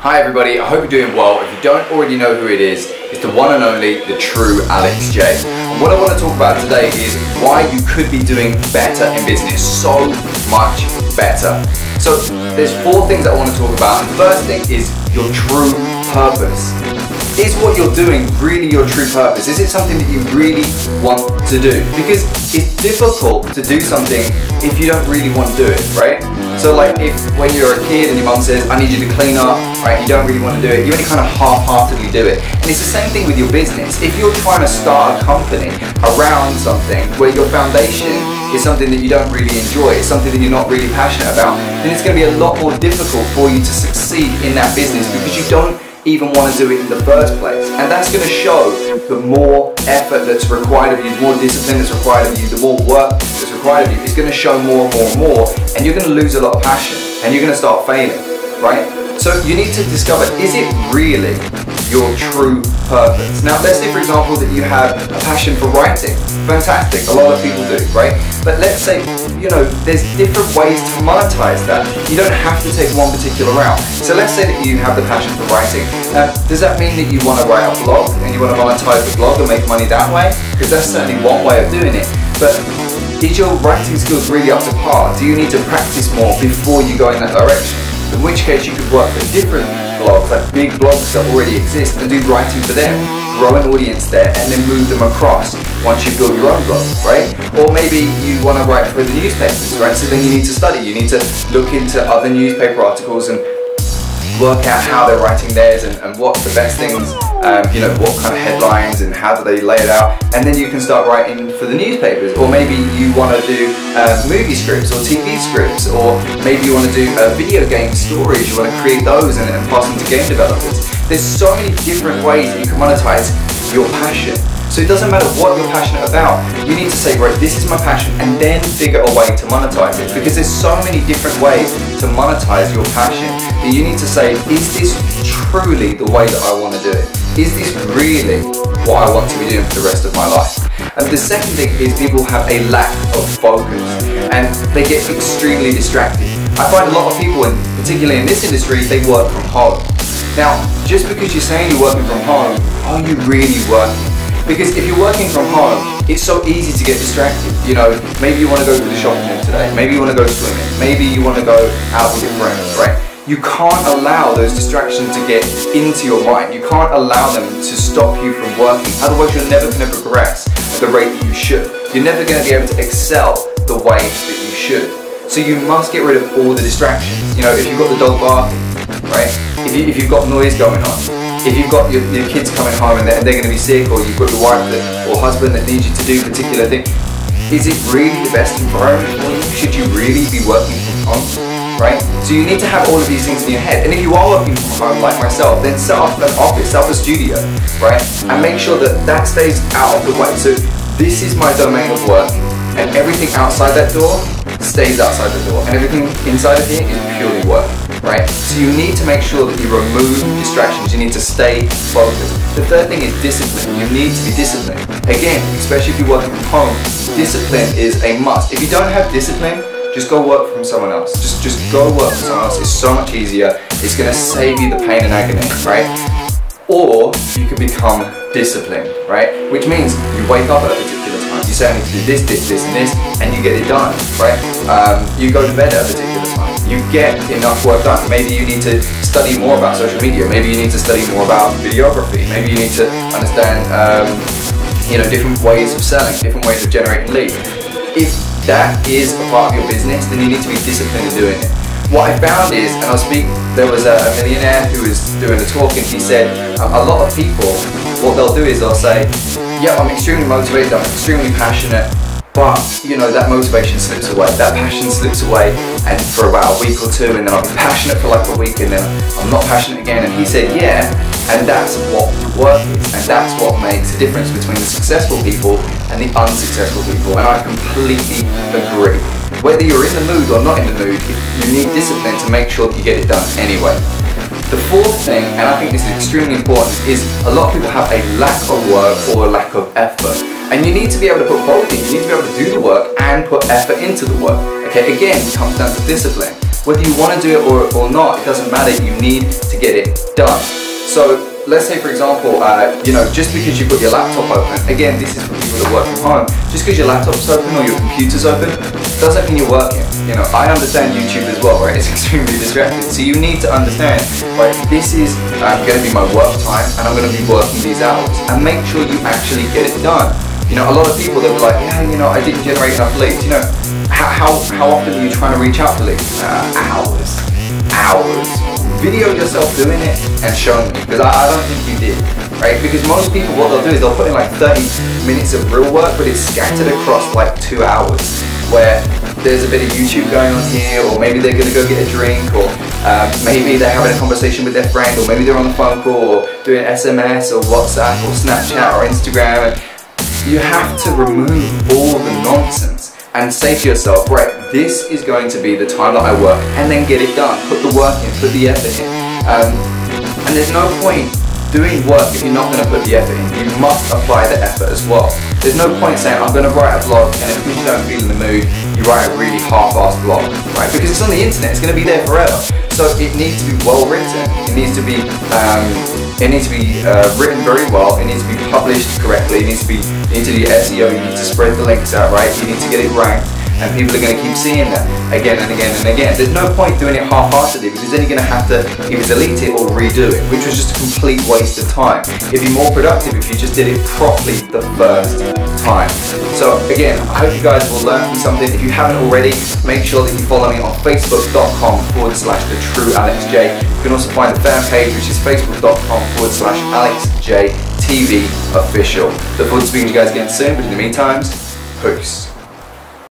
Hi everybody, I hope you're doing well. If you don't already know who it is, it's the one and only, the true Alex J. And what I want to talk about today is why you could be doing better in business, so much better. So there's 4 things I want to talk about. And the first thing is your true purpose. Is what you're doing really your true purpose? Is it something that you really want to do? Because it's difficult to do something if you don't really want to do it, right? So like if when you're a kid and your mum says, I need you to clean up, right? You don't really want to do it. You only kind of half-heartedly do it. And it's the same thing with your business. If you're trying to start a company around something where your foundation is something that you don't really enjoy, it's something that you're not really passionate about, then it's going to be a lot more difficult for you to succeed in that business because you don't even want to do it in the first place. And that's going to show the more effort that's required of you, the more discipline that's required of you, the more work that's required of you. It's going to show more and more and more, and you're going to lose a lot of passion and you're going to start failing, right? So you need to discover, is it really your true purpose? Now let's say for example that you have a passion for writing. Fantastic, a lot of people do, right? But let's say, you know, there's different ways to monetize that. You don't have to take one particular route. So let's say that you have the passion for writing. Does that mean that you want to write a blog and you want to monetize the blog and make money that way? Because that's certainly one way of doing it. But is your writing skills really up to par? Do you need to practice more before you go in that direction? In which case you could work for different blogs, like big blogs that already exist, and do writing for them, grow an audience there, and then move them across once you build your own blog, right? Or maybe you want to write for the newspapers, right? So then you need to study, you need to look into other newspaper articles and work out how they're writing theirs and what the best things, you know, what kind of headlines and how do they lay it out, and then you can start writing for the newspapers. Or maybe you want to do movie scripts or TV scripts, or maybe you want to do video game stories, you want to create those and pass them to game developers. There's so many different ways that you can monetize your passion. So it doesn't matter what you're passionate about, you need to say, right, this is my passion, and then figure a way to monetize it. Because there's so many different ways to monetize your passion that you need to say, is this truly the way that I want to do it? Is this really what I want to be doing for the rest of my life? And the second thing is people have a lack of focus and they get extremely distracted. I find a lot of people, and particularly in this industry, they work from home. Now, just because you're saying you're working from home, are you really working? Because if you're working from home, it's so easy to get distracted. You know, maybe you want to go to the shopping mall today, maybe you want to go swimming, maybe you want to go out with your friends, right? You can't allow those distractions to get into your mind. You can't allow them to stop you from working. Otherwise, you're never going to progress at the rate that you should. You're never going to be able to excel the way that you should. So you must get rid of all the distractions. You know, if you've got the dog barking, right? If you've got noise going on, if you've got your kids coming home and they're going to be sick, or you've got your wife or husband that needs you to do a particular thing, is it really the best environment for you? Should you really be working from home, right? So you need to have all of these things in your head. And if you are working from home like myself, then set up an office, set up a studio, right? And make sure that that stays out of the way. So this is my domain of work, and everything outside that door stays outside the door, and everything inside of here is purely work, right? So you need to make sure that you remove distractions. You need to stay focused. The third thing is discipline. You need to be disciplined. Again, especially if you're working from home, discipline is a must. If you don't have discipline, just go work from someone else. Just go work for someone else. It's so much easier. It's going to save you the pain and agony, right? Or you can become disciplined, right? Which means you wake up at a particular time. You say, I need to do this, this, this, and this, and you get it done, right? You go to bed at a particular time. You get enough work done. Maybe you need to study more about social media. Maybe you need to study more about videography. Maybe you need to understand, you know, different ways of selling, different ways of generating leads. If that is a part of your business, then you need to be disciplined in doing it. What I found is, and there was a millionaire who was doing a talk, and he said a lot of people, what they'll do is they'll say, yeah, I'm extremely motivated, I'm extremely passionate, but you know, that motivation slips away, that passion slips away, and for about a week or two, and then I'll be passionate for like a week, and then I'm not passionate again. And he said, yeah, and that's what work is, and that's what makes a difference between the successful people and the unsuccessful people. And I completely agree. Whether you're in the mood or not in the mood, you need discipline to make sure that you get it done anyway. The fourth thing, and I think this is extremely important, is a lot of people have a lack of work or a lack of effort. And you need to be able to put both in. You need to be able to do the work and put effort into the work. Okay, again, it comes down to discipline. Whether you want to do it or not, it doesn't matter. You need to get it done. So let's say, for example, just because you've got your laptop open, again, this is for people that work from home, just because your laptop's open or your computer's open, doesn't mean you're working. I understand YouTube as well, right? It's extremely distracting. So you need to understand, right, this is going to be my work time and I'm going to be working these hours, and make sure you actually get it done. A lot of people that were like, yeah, I didn't generate enough leads. How often are you trying to reach out to leads? Hours. Video yourself doing it and show me, because I don't think you did, right? Because most people, what they'll do is they'll put in like 30 minutes of real work, but it's scattered across like 2 hours, where there's a bit of YouTube going on here, or maybe they're gonna go get a drink, or maybe they're having a conversation with their friend, or maybe they're on the phone call, or doing SMS, or WhatsApp, or Snapchat, or Instagram. You have to remove all the nonsense and say to yourself, right, this is going to be the time that I work, and then get it done. Put the work in, put the effort in. And there's no point doing work if you're not going to put the effort in. You must apply the effort as well. There's no point saying, I'm going to write a blog, and if you don't feel in the mood, you write a really half-assed blog, right? Because it's on the internet, it's going to be there forever. So it needs to be well written. It needs to be written very well. It needs to be published correctly. You need to do SEO. You need to spread the links out, right? You need to get it ranked, and people are going to keep seeing that again and again and again. There's no point doing it half-heartedly, because then you're going to have to either delete it or redo it, which was just a complete waste of time. It'd be more productive if you just did it properly the first time. So again, I hope you guys will learn from something. If you haven't already, make sure that you follow me on facebook.com/TheTrueAlexJ. You can also find the fan page, which is facebook.com/AlexJTVOfficial. Look forward to speaking to you guys again soon, but in the meantime, peace.